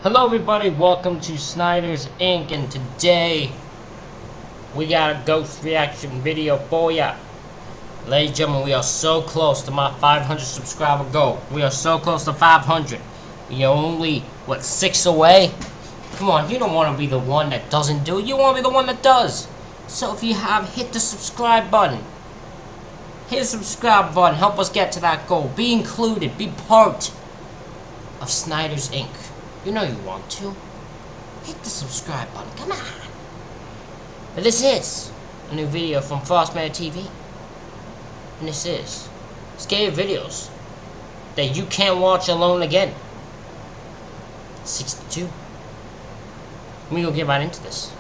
Hello everybody, welcome to Snyder's Inc. and today we got a ghost reaction video for ya. Ladies and gentlemen, we are so close to my 500 subscriber goal. We are so close to 500. We are only, what, 6 away? Come on, you don't want to be the one that doesn't do it. You want to be the one that does. So if you have, hit the subscribe button. Hit the subscribe button, help us get to that goal. Be included, be part of Snyder's Inc. You know you want to. Hit the subscribe button, come on. But this is a new video from Frostman TV. And this is scary videos that you can't watch alone again. 62. We gonna get right into this.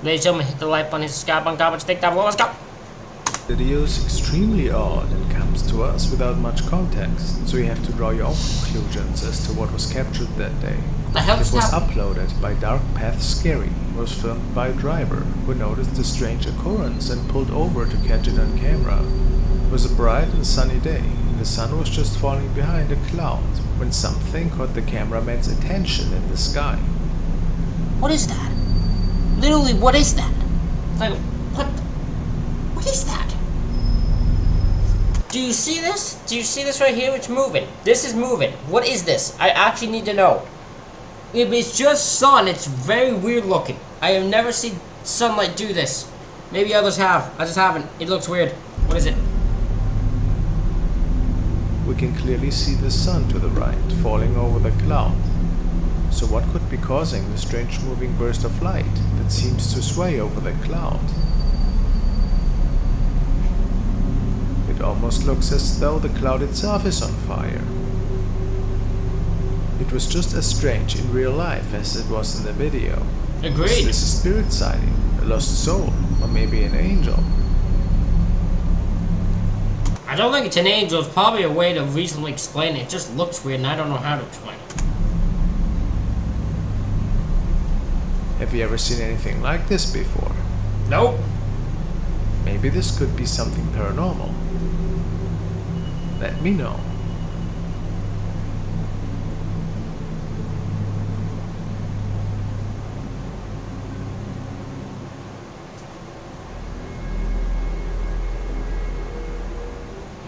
Ladies and gentlemen, hit the like button, hit the subscribe button, garbage, take that, well, let's go. The video is extremely odd and comes to us without much context, so you have to draw your own conclusions as to what was captured that day. The hell It is was that? uploaded by Dark Path Scary, was filmed by a driver who noticed the strange occurrence and pulled over to catch it on camera. It was a bright and sunny day, and the sun was just falling behind a cloud when something caught the cameraman's attention in the sky. What is that? Literally, what is that? Like, what is that? Do you see this? Do you see this right here? It's moving. This is moving. What is this? I actually need to know. If it's just sun, it's very weird looking. I have never seen sunlight do this. Maybe others have. I just haven't. It looks weird. What is it? We can clearly see the sun to the right, falling over the cloud. So what could be causing the strange moving burst of light that seems to sway over the cloud? It almost looks as though the cloud itself is on fire. It was just as strange in real life as it was in the video. Agreed. Is this a spirit sighting, a lost soul, or maybe an angel? I don't think it's an angel. It's probably a way to reasonably explain it. It just looks weird and I don't know how to explain it. Have you ever seen anything like this before? Nope. Maybe this could be something paranormal. Let me know.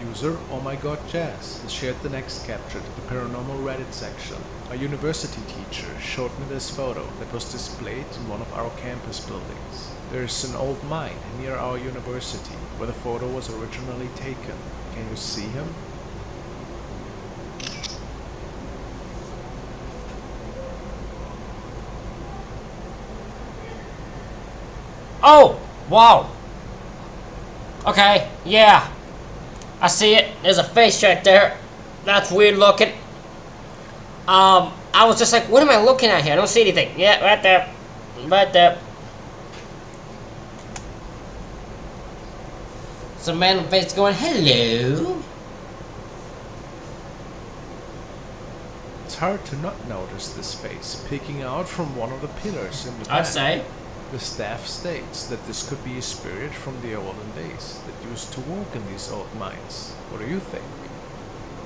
User Oh My God Jazz has shared the next capture to the paranormal Reddit section. A university teacher showed me this photo that was displayed in one of our campus buildings. There is an old mine near our university where the photo was originally taken. Can you see him? Oh! Wow! Okay, yeah. I see it. There's a face right there. That's weird looking. I was just like, what am I looking at here? I don't see anything. Yeah, right there. Right there. Some random face going, hello. It's hard to not notice this face peeking out from one of the pillars in the I'd back. say. The staff states that this could be a spirit from the olden days that used to walk in these old mines. What do you think?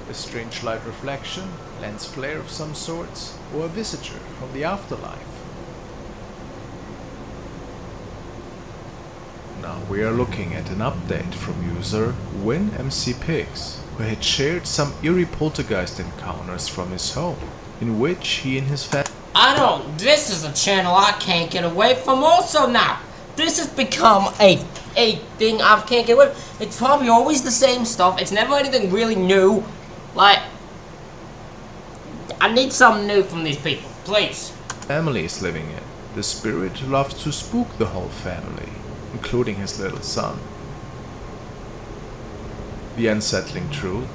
A strange light reflection, lens flare of some sorts, or a visitor from the afterlife? Now we are looking at an update from user WinMCPigs, who had shared some eerie poltergeist encounters from his home, in which he and his family This is a channel I can't get away from also now. This has become a thing I can't get away from. It's probably always the same stuff. It's never anything really new. Like, I need something new from these people, please. family is living in. The spirit loves to spook the whole family, including his little son. The unsettling truth,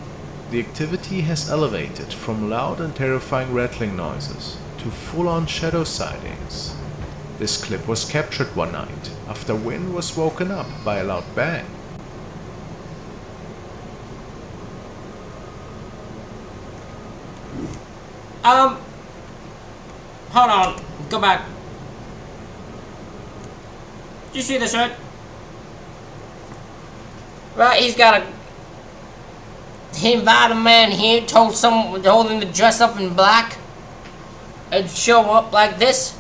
the activity has elevated from loud and terrifying rattling noises to full-on shadow sightings. This clip was captured one night after Win was woken up by a loud bang. Hold on, go back. Did you see this, right? Right, he's got a He invited a man here, told him to dress up in black. and show up like this?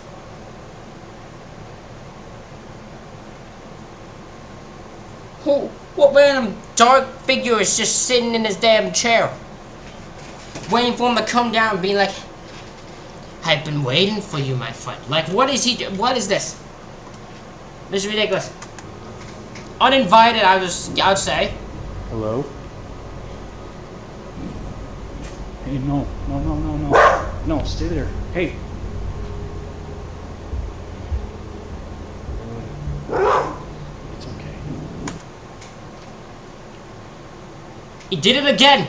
Who? What random dark figure is just sitting in his damn chair? Waiting for him to come down and be like, I've been waiting for you, my friend. Like, what is he what is this? This is ridiculous. Uninvited, I'd say. Hello? Hey, no. No, stay there. Hey. It's okay. He did it again.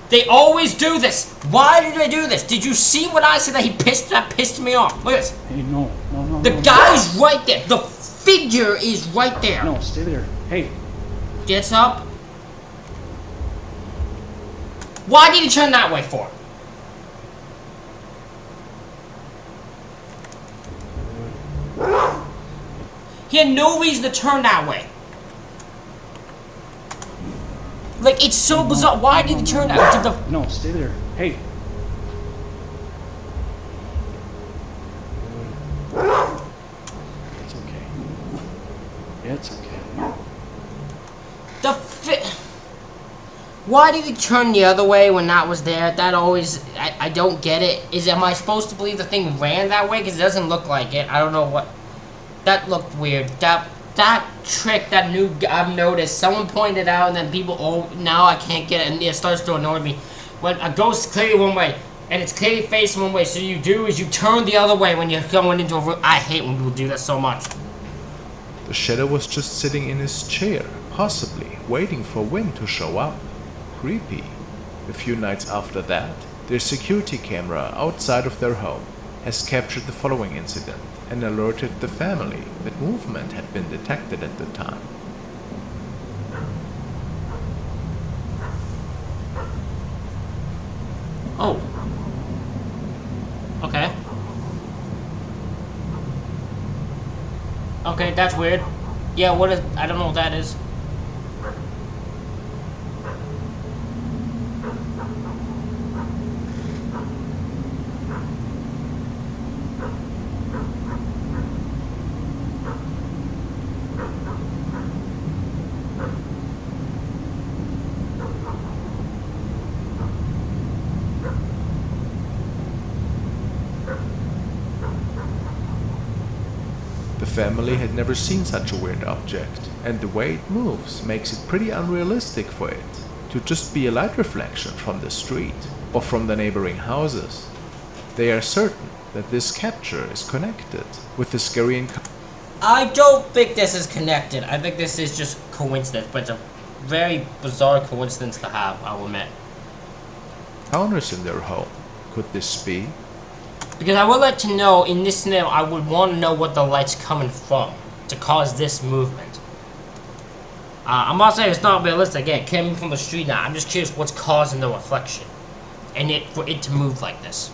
They always do this. Why did they do this? Did you see what I said that pissed me off? Look at this. Hey, no. The guy's right there. The figure is right there. No, stay there. Hey. Gets up. Why did he turn that way for? He had no reason to turn that way. Like, it's so bizarre. Why did he turn that? Did the... No, stay there. Hey. It's okay. Yeah, it's okay. Why did he turn the other way when that was there? That always... I don't get it. Am I supposed to believe the thing ran that way? Because it doesn't look like it. I don't know what... That looked weird. That trick, that new... I've noticed. Someone pointed out and then people... Oh, now I can't get it. And it starts to annoy me. When a ghost is clearly one way. And it's clearly facing one way. So you do is you turn the other way when you're going into a room. I hate when people do that so much. The shadow was just sitting in his chair, possibly waiting for Wynn to show up. Creepy. A few nights after that, their security camera outside of their home has captured the following incident and alerted the family that movement had been detected at the time. Oh. Okay. Okay, that's weird. Yeah, what is... I don't know what that is. The family had never seen such a weird object, and the way it moves makes it pretty unrealistic for it to just be a light reflection from the street or from the neighboring houses. They are certain that this capture is connected with the scary encounter. I don't think this is connected. I think this is just coincidence, but it's a very bizarre coincidence to have, I'll admit. Encounters in their home. Could this be? Because I would like to know, in this scenario, I would want to know what the light's coming from to cause this movement. I'm not saying it's not realistic. Again, it came from the street now. I'm just curious what's causing the reflection. And for it to move like this.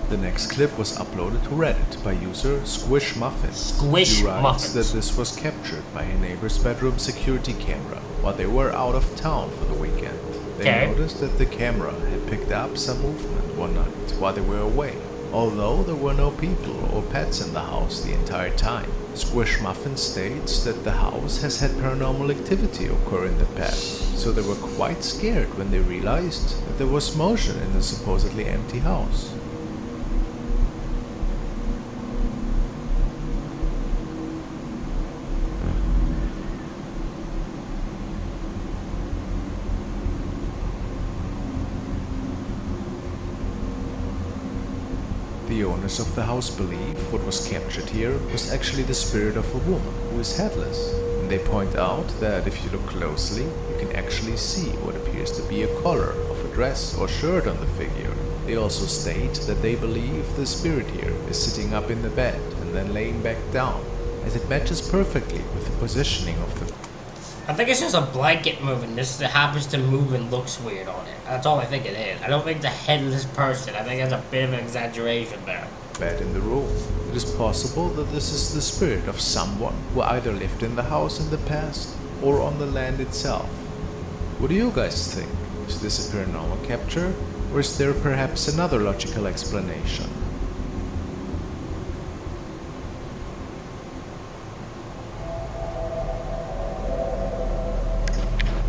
The next clip was uploaded to Reddit by user Squish Muffins. Squish He writes Muffins. that this was captured by a neighbor's bedroom security camera while they were out of town for the weekend. They Okay. noticed that the camera had picked up some movement one night while they were away, although there were no people or pets in the house the entire time. Squish Muffin states that the house has had paranormal activity occur in the past, so they were quite scared when they realized that there was motion in the supposedly empty house. The owners of the house believe what was captured here was actually the spirit of a woman who is headless, and they point out that if you look closely, you can actually see what appears to be a collar of a dress or shirt on the figure. They also state that they believe the spirit here is sitting up in the bed and then laying back down, as it matches perfectly with the positioning of the... I think it's just a blanket moving. This happens to move and looks weird on it. That's all I think it is. I don't think it's a headless person. I think that's a bit of an exaggeration there. bed in the room. It is possible that this is the spirit of someone who either lived in the house in the past or on the land itself. What do you guys think? Is this a paranormal capture, or is there perhaps another logical explanation?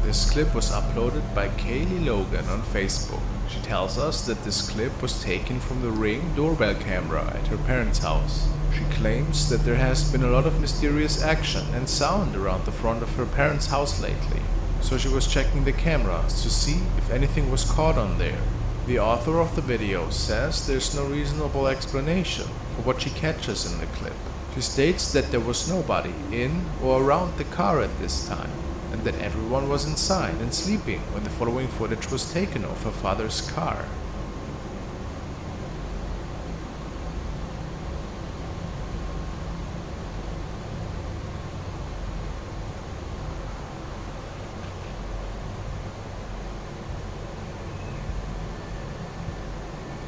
This clip was uploaded by Kaylee Logan on Facebook. She tells us that this clip was taken from the Ring doorbell camera at her parents' house. She claims that there has been a lot of mysterious action and sound around the front of her parents' house lately, so she was checking the cameras to see if anything was caught on there. The author of the video says there's no reasonable explanation for what she catches in the clip. She states that there was nobody in or around the car at this time, and that everyone was inside and sleeping when the following footage was taken of her father's car.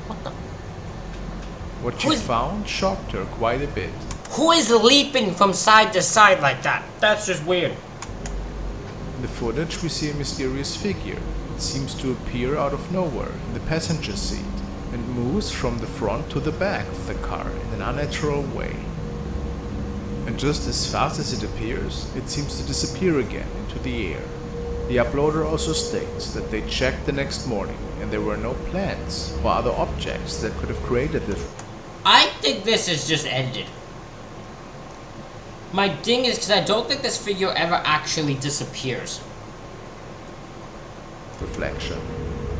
What the? What she found shocked her quite a bit. Who is leaping from side to side like that? That's just weird. In the footage we see a mysterious figure. It seems to appear out of nowhere in the passenger seat and moves from the front to the back of the car in an unnatural way. And just as fast as it appears, it seems to disappear again into the air. The uploader also states that they checked the next morning and there were no plants or other objects that could have created this. I think this is just ended. My thing is, because I don't think this figure ever actually disappears. Reflection.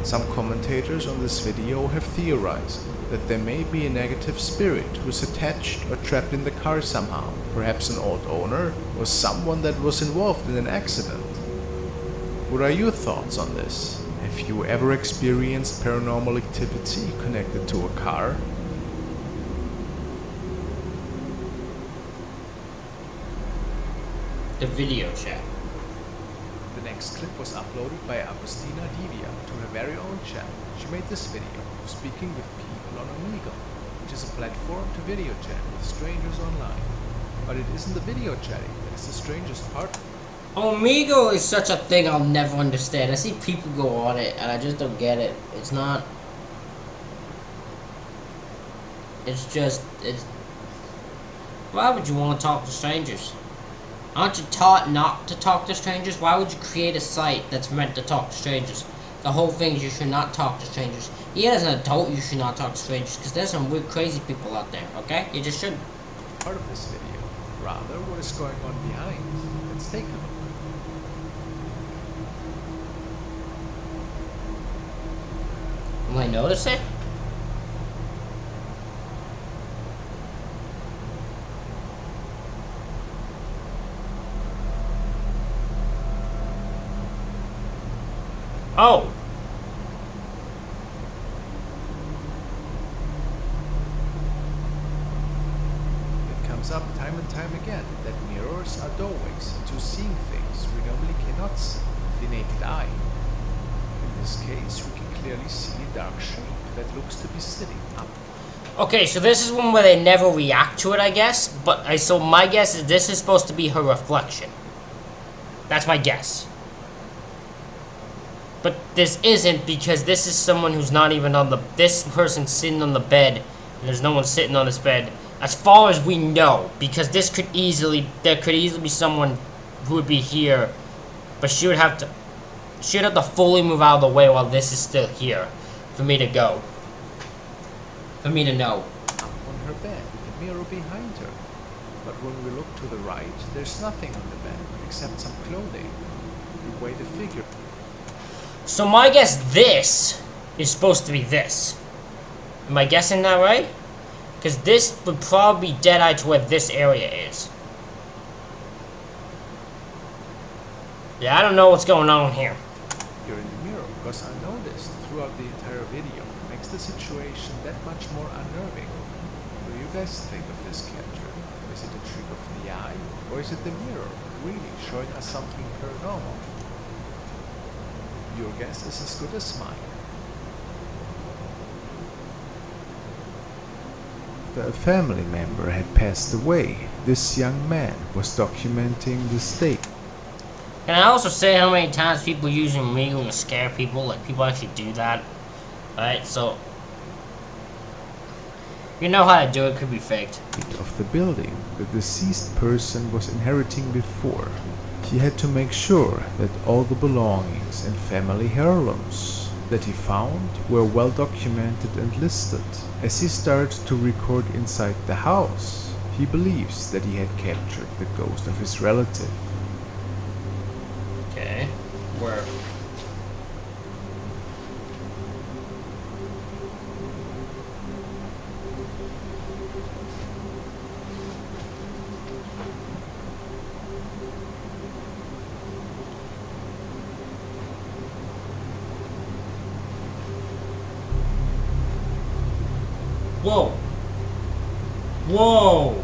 Some commentators on this video have theorized that there may be a negative spirit who is attached or trapped in the car somehow, perhaps an old owner or someone that was involved in an accident. What are your thoughts on this? Have you ever experienced paranormal activity connected to a car? The video chat. The next clip was uploaded by Agustina Divia to her very own channel. She made this video of speaking with people on Omegle, which is a platform to video chat with strangers online. But it isn't the video chatting that is the strangest part. Omegle is such a thing I'll never understand. I see people go on it and I just don't get it. It's not... It's... Why would you want to talk to strangers? Aren't you taught not to talk to strangers? Why would you create a site that's meant to talk to strangers? The whole thing is you should not talk to strangers. Even as an adult, you should not talk to strangers, because there's some weird, crazy people out there, okay? You just shouldn't. Part of this video, rather what is going on behind. Let's take a look. Will I notice it? Oh! It comes up time and time again that mirrors are doorways into seeing things we normally cannot see with the naked eye. In this case, we can clearly see a dark shape that looks to be sitting up. Okay, so this is one where they never react to it, I guess. But so my guess is this is supposed to be her reflection. That's my guess. But this isn't, because this is someone who's not even on the... This person's sitting on the bed, and there's no one sitting on this bed. As far as we know, because this could easily... There could easily be someone who would be here, but she would have to... She'd have to fully move out of the way while this is still here, for me to go. For me to know. Up on her bed with the mirror behind her. But when we look to the right, there's nothing on the bed except some clothing. The way the figure... So my guess, this is supposed to be this. Am I guessing that right? Because this would probably be dead-eye to where this area is. Yeah, I don't know what's going on here. You're in the mirror because unnoticed throughout the entire video makes the situation that much more unnerving. What do you guys think of this capture? Is it a trick of the eye, or is it the mirror really showing us something paranormal? Your guess is as good as mine. after a family member had passed away, this young man was documenting the state. Can I also say how many times people use Omegle to scare people? Like, people actually do that. Right, so... you know how to do it, could be faked. Of the building the deceased person was inheriting before. He had to make sure that all the belongings and family heirlooms that he found were well documented and listed. As he started to record inside the house, he believes that he had captured the ghost of his relative. Okay, where? Whoa! Whoa!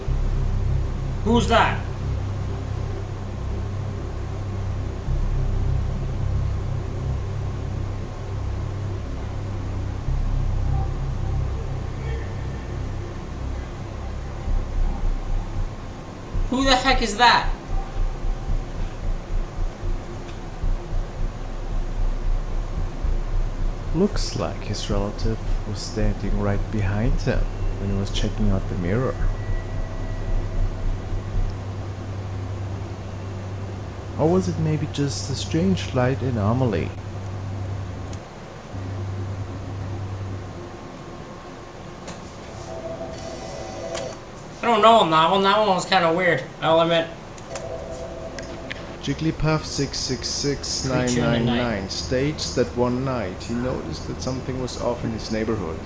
Who's that? Who the heck is that? Looks like his relative was standing right behind him when he was checking out the mirror. Or was it maybe just a strange light anomaly? I don't know on that one. That one was kind of weird, I'll admit. Jigglypuff 666999 states that one night he noticed that something was off in his neighborhood.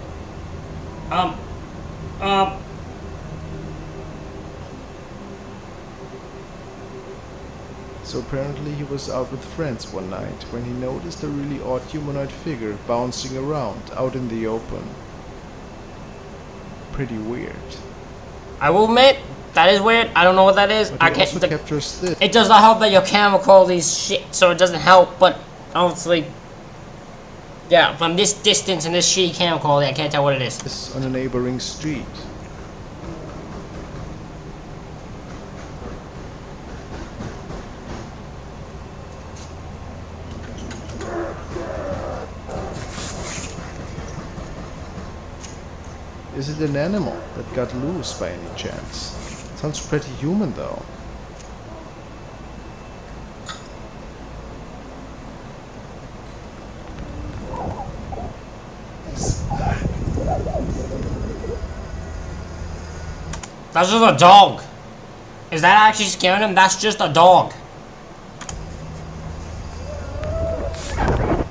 So apparently he was out with friends one night when he noticed a really odd humanoid figure bouncing around out in the open. Pretty weird. I will admit, that is weird. I don't know what that is. But I he can't. also captures this. It does not help that your camera quality is shit, so it doesn't help. But honestly, yeah, from this distance and this shitty camera quality, I can't tell what it is. On a neighboring street. Is it an animal that got loose by any chance? Sounds pretty human though. That's just a dog. Is that actually scaring him? That's just a dog.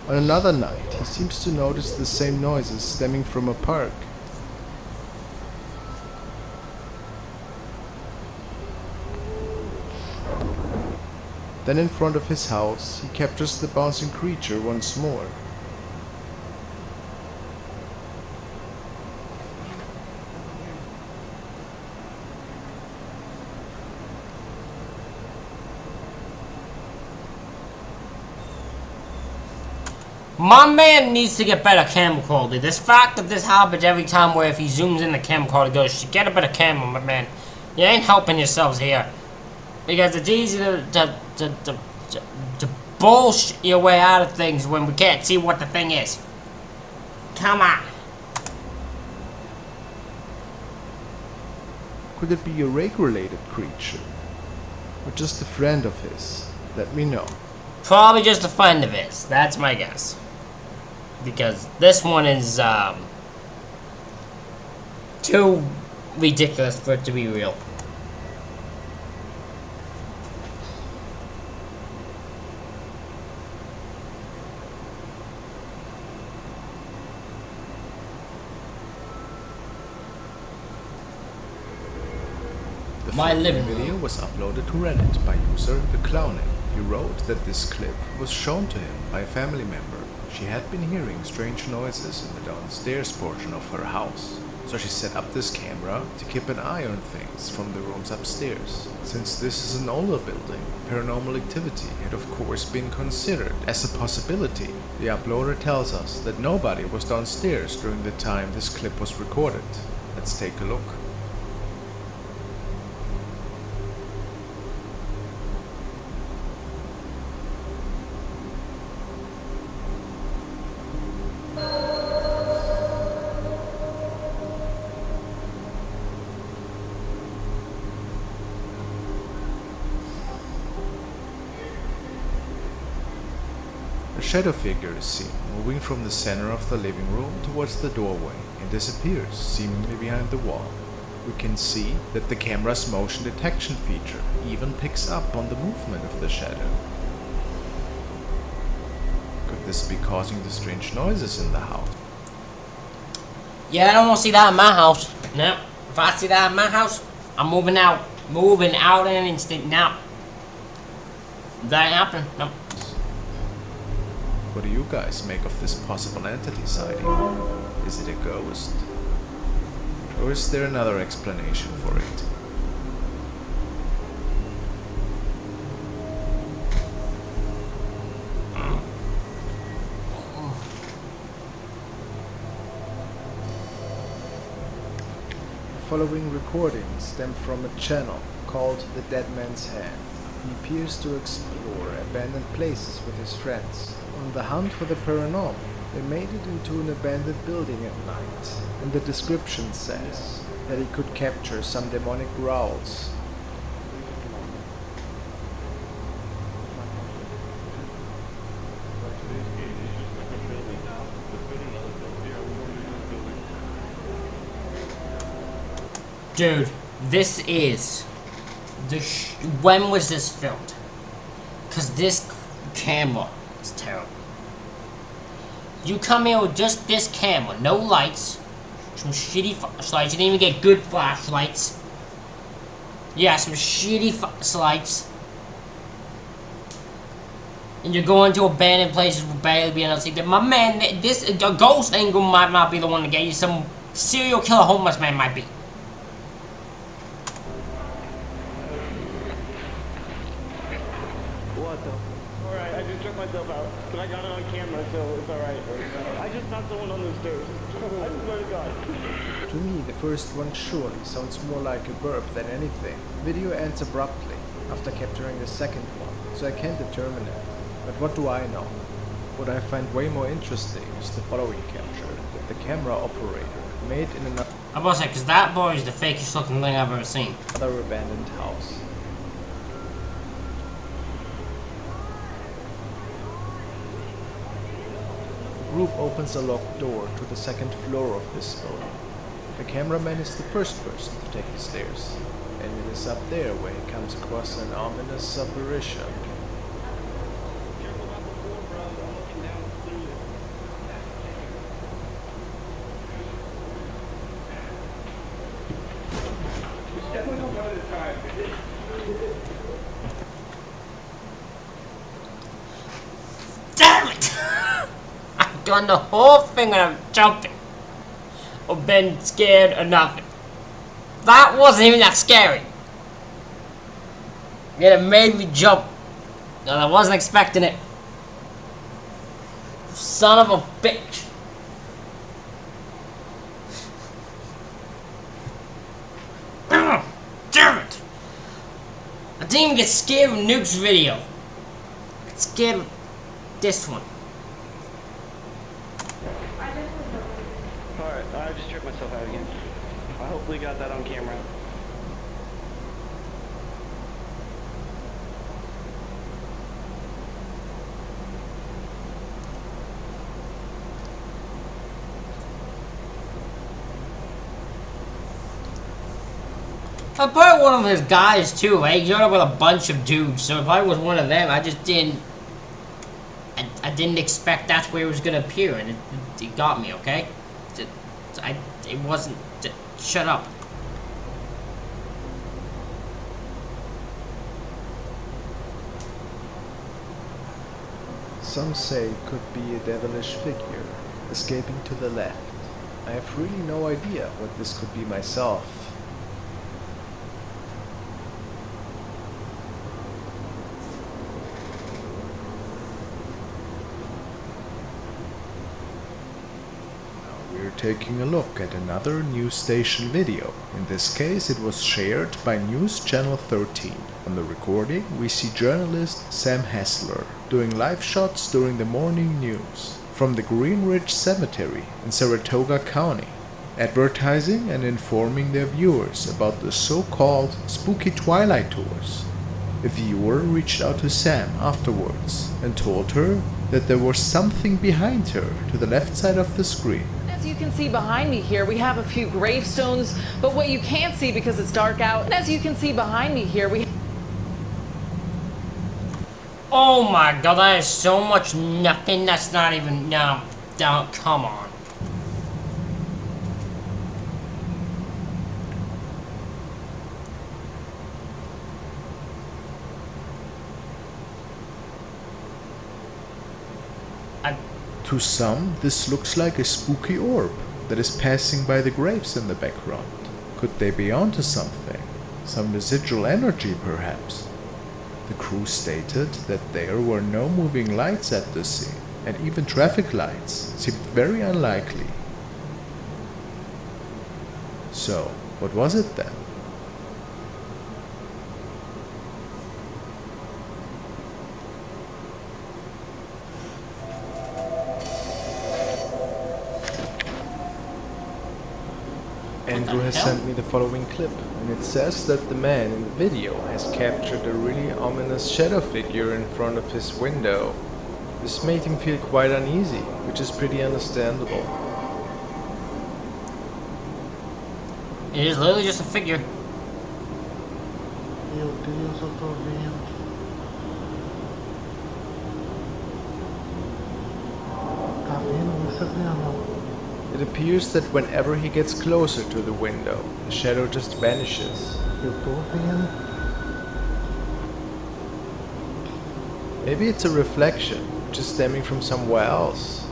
On another night, he seems to notice the same noises stemming from a park. Then in front of his house, he captures the bouncing creature once more. My man needs to get better camera quality. This fact that this happens every time where if he zooms in the camera quality goes, get a better camera, my man. You ain't helping yourselves here. Because it's easy to bullshit your way out of things when we can't see what the thing is. Come on. Could it be a rake-related creature? Or just a friend of his? Let me know. Probably just a friend of his. That's my guess. Because this one is too ridiculous for it to be real. The My living video was uploaded to Reddit by user The Clowning. He wrote that this clip was shown to him by a family member. She had been hearing strange noises in the downstairs portion of her house, so she set up this camera to keep an eye on things from the rooms upstairs. Since this is an older building, paranormal activity had of course been considered as a possibility. The uploader tells us that nobody was downstairs during the time this clip was recorded. Let's take a look. A shadow figure is seen moving from the center of the living room towards the doorway and disappears, seemingly behind the wall. We can see that the camera's motion detection feature even picks up on the movement of the shadow. Could this be causing the strange noises in the house? Yeah, I don't want to see that in my house. No. If I see that in my house, I'm moving out. Moving out in an instant now. That ain't happening. No. What do you guys make of this possible entity sighting? Is it a ghost? Or is there another explanation for it? The following recording stemmed from a channel called The Dead Man's Hand. He appears to explore abandoned places with his friends. On the hunt for the paranormal, they made it into an abandoned building at night, and the description says that he could capture some demonic growls. Dude, this is when was this filmed? Cause this camera is terrible. You come here with just this camera, no lights, some shitty flashlights. You didn't even get good flashlights. Yeah, some shitty flashlights. And you're going to abandoned places with barely being able to see. My man, this a ghost angle might not be the one to get you. Some serial killer homeless man might be. Alright, I just took myself out, but I got it on camera, so it's alright. I just knocked someone on the stairs. I swear to God. To me, the first one surely sounds more like a burp than anything. Video ends abruptly after capturing the second one, so I can't determine it. But what do I know? What I find way more interesting is the following capture that the camera operator made in another I'm about to say, because that boy is the fakest looking thing I've ever seen. abandoned house. The group opens a locked door to the second floor of this building. The cameraman is the first person to take the stairs, and it is up there where he comes across an ominous apparition. Damn it! I've done the whole thing and I'm jumping. Or been scared or nothing. That wasn't even that scary. Yet it made me jump. And I wasn't expecting it. Son of a bitch. Ugh, damn it! I didn't even get scared of Nuke's video. I got scared of this one. Alright, I just tripped myself out again. I hopefully got that on camera. I probably one of his guys too, right? He up with a bunch of dudes, so it probably was one of them. I just didn't. I didn't expect that's where it was gonna appear, and it got me. Okay, it wasn't. Shut up. Some say it could be a devilish figure, escaping to the left. I have really no idea what this could be myself. We're taking a look at another news station video. In this case, it was shared by News Channel 13. On the recording, we see journalist Sam Hessler doing live shots during the morning news from the Greenridge Cemetery in Saratoga County, advertising and informing their viewers about the so-called spooky twilight tours. A viewer reached out to Sam afterwards and told her that there was something behind her to the left side of the screen. As you can see behind me here, we have a few gravestones, but what you can't see because it's dark out, and as you can see behind me here, we Oh my god, that is so much nothing. That's not even. No, don't. Come on. To some, this looks like a spooky orb that is passing by the graves in the background. Could they be onto something? Some residual energy, perhaps? The crew stated that there were no moving lights at the scene, and even traffic lights seemed very unlikely. So, what was it then? Andrew has sent me the following clip, and it says that the man in the video has captured a really ominous shadow figure in front of his window. This made him feel quite uneasy, which is pretty understandable. It is literally just a figure. Meu Deus, eu tô vendo. Tá vendo? Você vendo? It appears that whenever he gets closer to the window, the shadow just vanishes. Eu tô vendo. Maybe it's a reflection, which is stemming from somewhere else.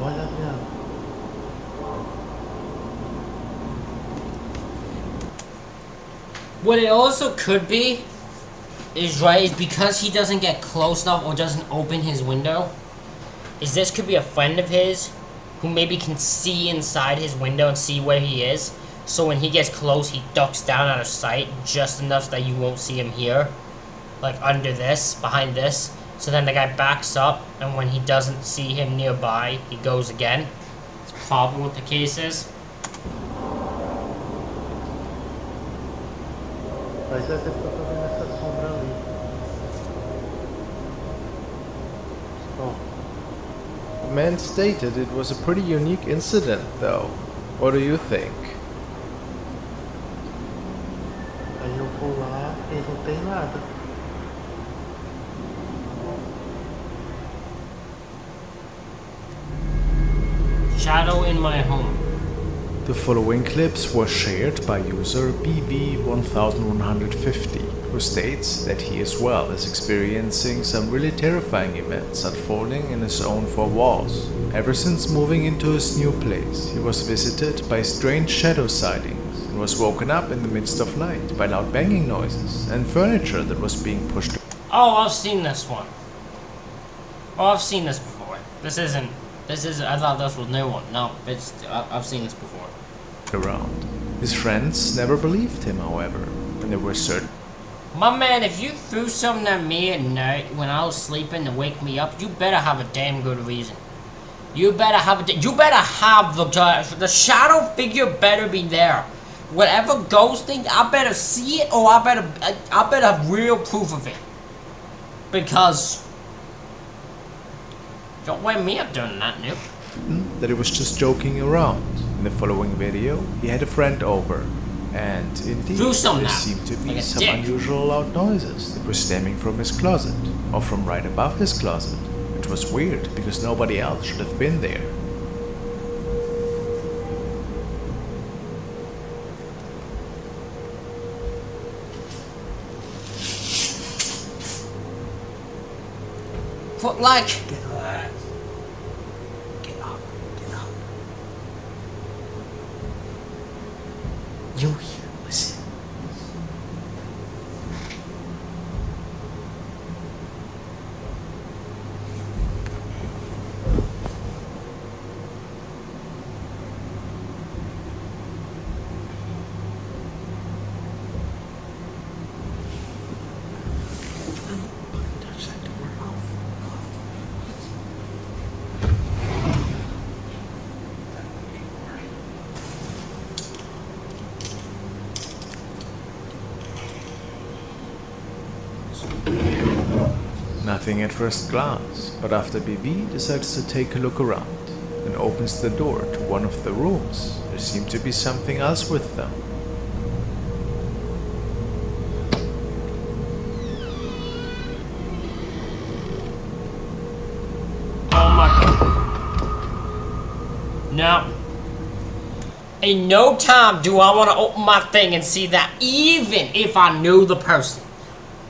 Olha, vendo. What it also could be is because he doesn't get close enough or doesn't open his window, is this could be a friend of his who maybe can see inside his window and see where he is. So when he gets close, he ducks down out of sight just enough that you won't see him here. Like under this, behind this. So then the guy backs up, and when he doesn't see him nearby, he goes again. It's probably what the case is. Mas é porque eu tô vendo essa sombra ali. Ó. The man stated it was a pretty unique incident, though. What do you think? Aí eu vou lá e não tem nada. Shadow in my home. The following clips were shared by user BV1150, who states that he as well is experiencing some really terrifying events unfolding in his own four walls. Ever since moving into his new place, he was visited by strange shadow sightings and was woken up in the midst of night by loud banging noises and furniture that was being pushed Oh, I've seen this one. Oh, I've seen this before. This isn't. I thought this was a new one. No, I've seen this before. around. His friends never believed him, however, and they were certain My man, if you threw something at me at night when I was sleeping to wake me up, you better have a damn good reason. You better have the shadow figure better be there. Whatever ghosting, I better see it, or I better have real proof of it. Because don't wake me up doing that, Nick. that he was just joking around. In the following video, he had a friend over, and indeed, Do some there now, seemed to be like a some dick. unusual loud noises that were stemming from his closet, or from right above his closet, which was weird because nobody else should have been there. But like, Get up. you Listen. Touch that door. Nothing at first glance, but after BB decides to take a look around and opens the door to one of the rooms, there seemed to be something else with them. Oh my god. No. In no time do I want to open my thing and see that, even if I knew the person.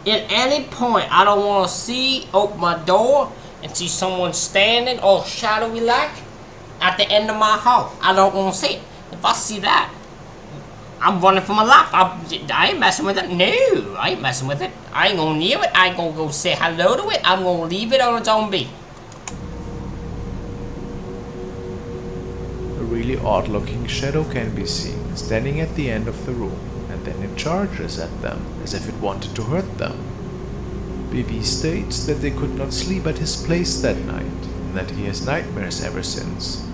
At any point, I don't want to open my door and see someone standing all shadowy like at the end of my house. I don't want to see it. If I see that, I'm running for my life. I ain't messing with it. No, I ain't messing with it. I ain't gonna near it. I ain't gonna go say hello to it. I'm gonna leave it on its own beat. A really odd-looking shadow can be seen standing at the end of the room, and then it charges at them as if it wanted to hurt them. BB states that they could not sleep at his place that night, and that he has nightmares ever since.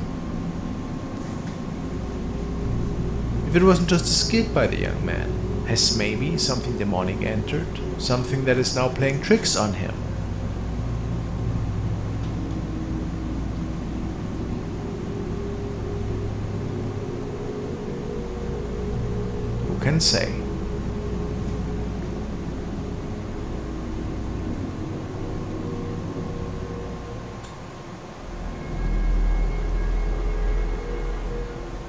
If it wasn't just a skit by the young man, has maybe something demonic entered? Something that is now playing tricks on him? Who can say?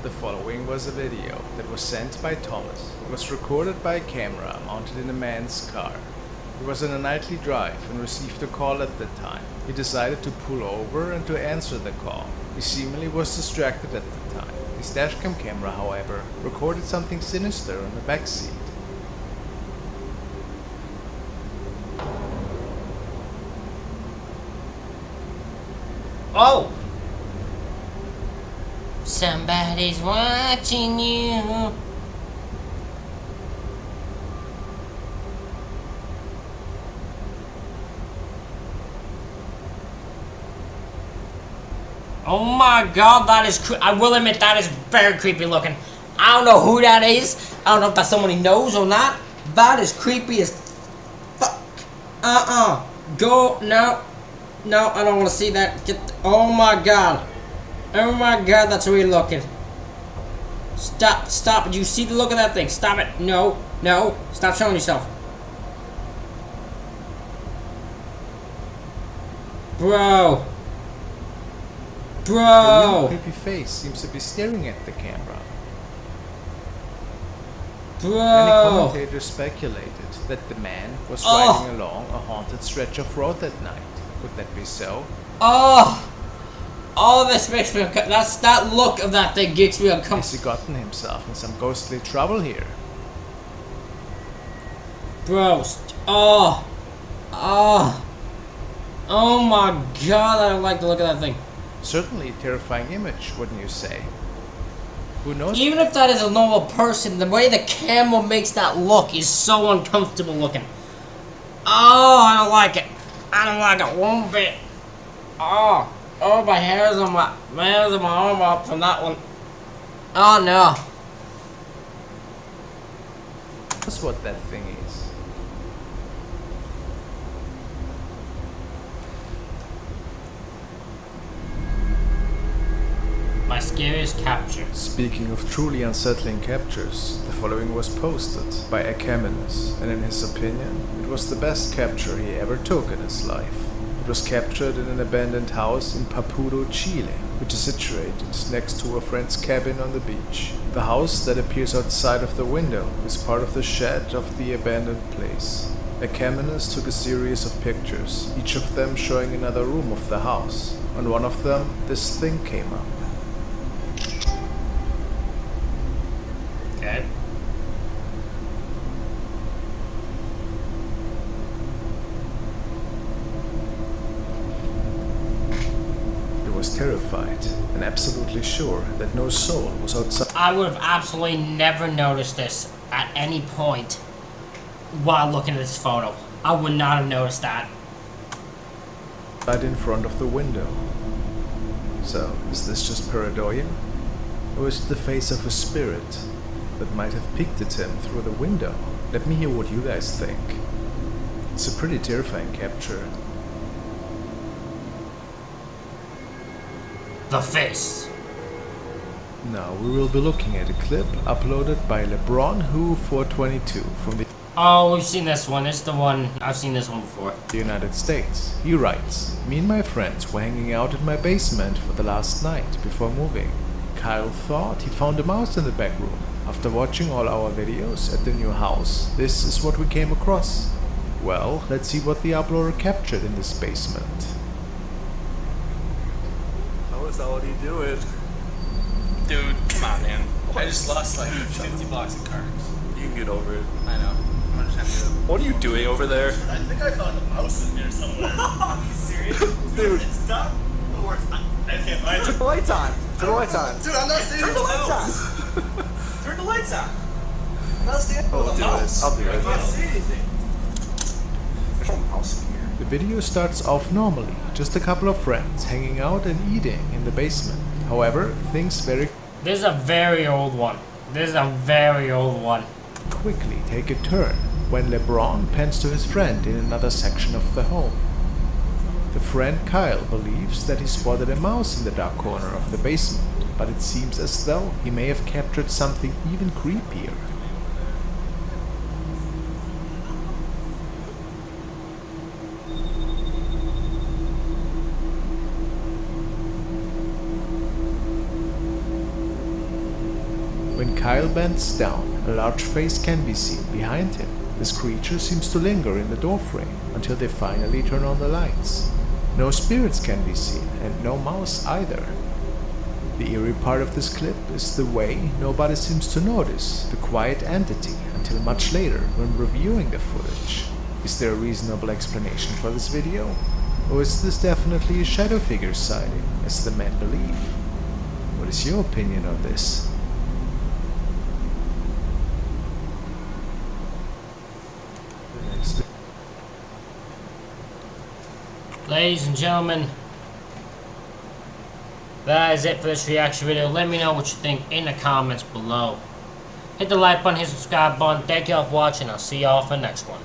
The following was a video that was sent by Thomas. It was recorded by a camera mounted in a man's car. He was on a nightly drive and received a call at the time. He decided to pull over and to answer the call. He seemingly was distracted at the time. His dashcam camera, however, recorded something sinister on the back seat. Oh! Somebody's watching you. Oh my god, that is I will admit that is very creepy looking. I don't know who that is. I don't know if that's someone he knows or not. That is creepy as fuck. Go, no. No, I don't want to see that. Oh my god. Oh my god, that's weird looking. Stop, stop. Do you see the look of that thing? Stop it. No, no. Stop showing yourself. Bro. A Bro. creepy face seems to be staring at the camera. Many Bro. commentators speculated that the man was Oh. riding along a haunted stretch of road that night. Could that be so? Oh. Oh, this makes me uncomfortable. That look of that thing gets me Has uncomfortable. he gotten himself in some ghostly trouble here? Bro. Oh. Oh. Oh my god, I don't like the look of that thing. Certainly a terrifying image, wouldn't you say? Who knows? Even if that is a normal person, the way the camera makes that look is so uncomfortable looking. Oh, I don't like it. I don't like it one bit. Oh, oh, my hair's on my arm up from that one. Oh no. That's what that thing is. My scariest capture. Speaking of truly unsettling captures, the following was posted by Acaminus, and in his opinion, it was the best capture he ever took in his life. It was captured in an abandoned house in Papuro, Chile, which is situated next to a friend's cabin on the beach. The house that appears outside of the window is part of the shed of the abandoned place. Acaminus took a series of pictures, each of them showing another room of the house. On one of them, this thing came up. Okay. He was terrified and absolutely sure that no soul was outside I would have absolutely never noticed this at any point while looking at this photo. I would not have noticed that. in front of the window. So, is this just pareidoia? Or is it the face of a spirit that might have peeked at him through the window? Let me hear what you guys think. It's a pretty terrifying capture. the face. Now we will be looking at a clip uploaded by LeBron Who 422 from the Oh, we've seen this one. It's the one. I've seen this one before. United States. He writes, "Me and my friends were hanging out in my basement for the last night before moving. Kyle thought he found a mouse in the back room. After watching all our videos at the new house, this is what we came across. Well, let's see what the uploader captured in this basement." How is that what you doing? Dude, come on, man. I just lost like 50 bucks in cards. You can get over it. I know. I'm just having to. What are you doing over there? I think I found a mouse in here somewhere. Are you serious? Dude. It's done. It works. I can't find it. Turn the lights on. Turn the lights on. Dude, I'm not standing with the lights on. Turn the lights on. I'm not standing with the mouse. I'll do it. I can't see anything. There's no mouse in here. The video starts off normally, just a couple of friends hanging out and eating in the basement. However, things very This is a very old one. This is a very old one. quickly take a turn when LeBron pans to his friend in another section of the home. The friend Kyle believes that he spotted a mouse in the dark corner of the basement, but it seems as though he may have captured something even creepier. When Kyle bends down, a large face can be seen behind him. This creature seems to linger in the doorframe until they finally turn on the lights. No spirits can be seen, and no mouse either. The eerie part of this clip is the way nobody seems to notice the quiet entity until much later when reviewing the footage. Is there a reasonable explanation for this video? Or is this definitely a shadow figure sighting, as the men believe? What is your opinion on this? Ladies and gentlemen, that is it for this reaction video. Let me know what you think in the comments below. Hit the like button, hit the subscribe button. Thank y'all for watching. I'll see y'all for the next one.